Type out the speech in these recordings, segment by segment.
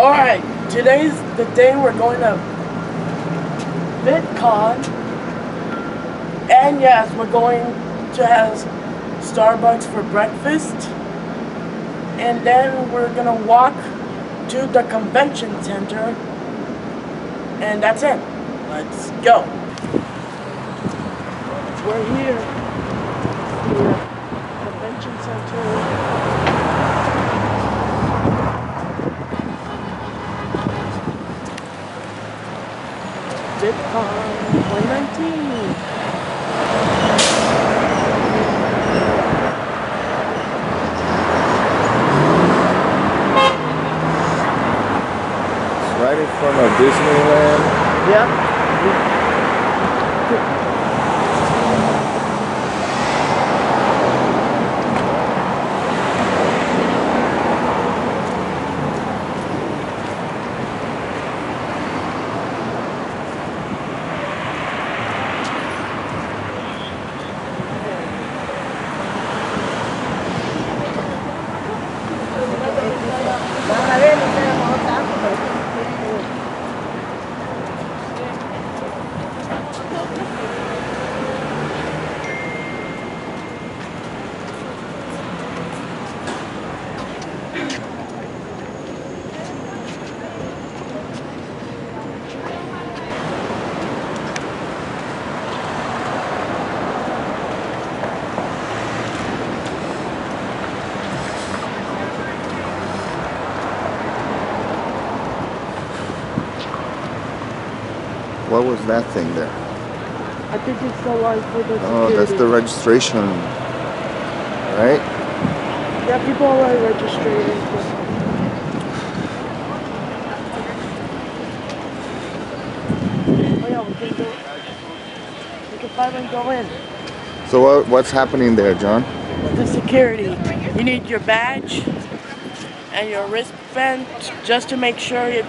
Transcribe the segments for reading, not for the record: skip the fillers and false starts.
Alright, today's the day we're going to Vidcon. And yes, we're going to have Starbucks for breakfast. And then we're going to walk to the convention center. And that's it. Let's go. We're here. The convention center. Vidcon 2019. It's right in front of Disneyland. Yep. What was that thing there? I think it's the line for the security. Oh, that's the registration, right? Yeah, people are already registered. Oh yeah, we can go. We can finally go in. So what's happening there, John? The security. You need your badge and your wristband just to make sure if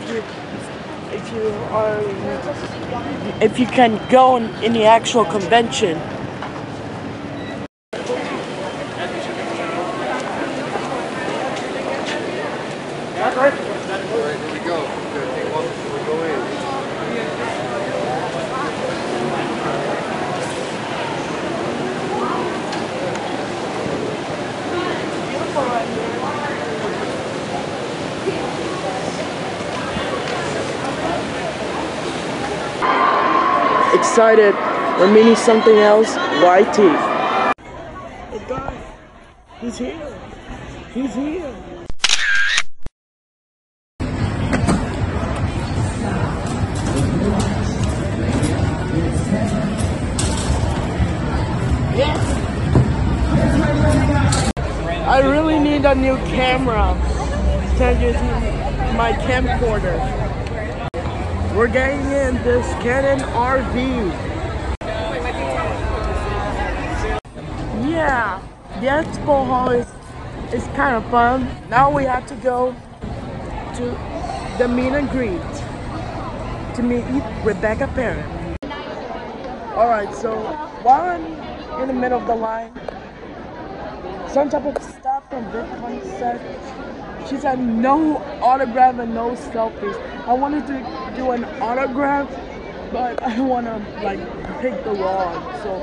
you can go in the actual convention. Alright, here we go. We're gonna take one before we go in. Excited. We're meeting something else. YT. Hey guys, he's here. He's here. Yes. I really need a new camera to use my camcorder. We're getting in this Canon RV. Yeah, the expo hall is kind of fun. Now we have to go to the meet and greet to meet Rebecca Perrin. Alright, so while I'm in the middle of the line, some type of stuff from Vidcon said, she said no autograph and no selfies. I wanted to do an autograph, but I don't want to like pick the wrong. So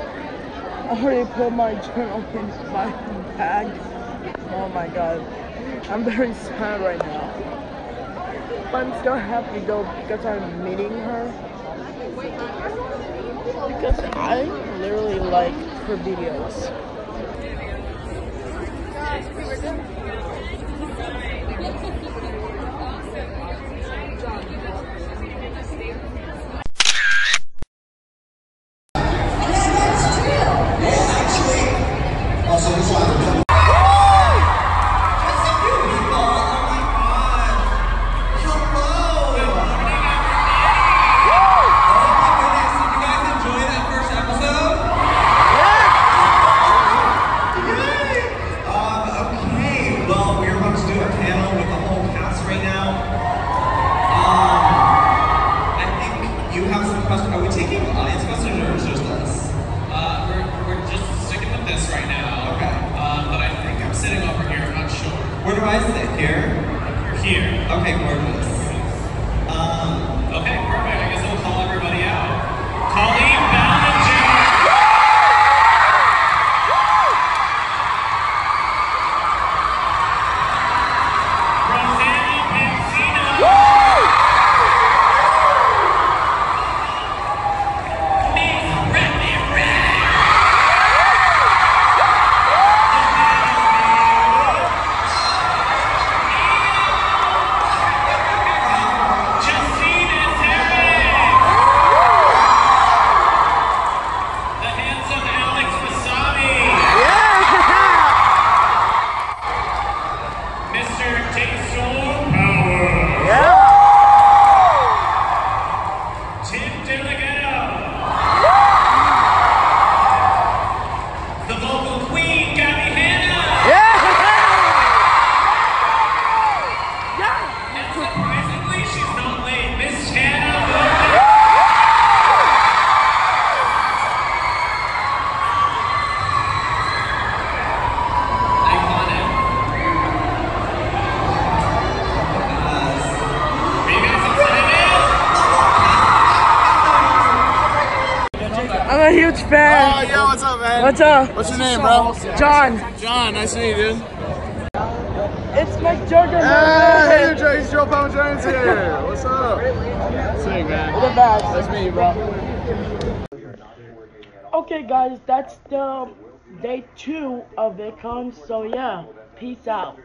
I already put my journal in my bag. Oh my god, I'm very sad right now. But I'm still happy though because I'm meeting her. Because I literally like her videos. Are we taking audience questions or just us? We're just sticking with this right now. Okay. But I think I'm sitting over here, I'm not sure. Where do I sit? Here? You're here. Okay, gorgeous. Okay, perfect. I guess we'll call everybody out. Colleen Ballinger. Rosanna Pansino. Miss Brittany Ray. Justina Terry. The handsome Alex Wasabi. Mr. Jason Power. Tim Delgado. The vocal queen, Gabby Hanna. And surprisingly, she's not late. Miss Hannah Wilson. Iconic. Are you guys excited? I'm a huge fan. Oh, yeah, what's up, man? What's up? What's your name, bro? John. John, nice to meet you, dude. It's McJurgen. Hey, Joe, he's Joe Palmer Jones here. What's up? Sick, man. The best. Nice to meet you, bro. Okay, guys, that's the day 2 of Vidcon. So yeah, peace out.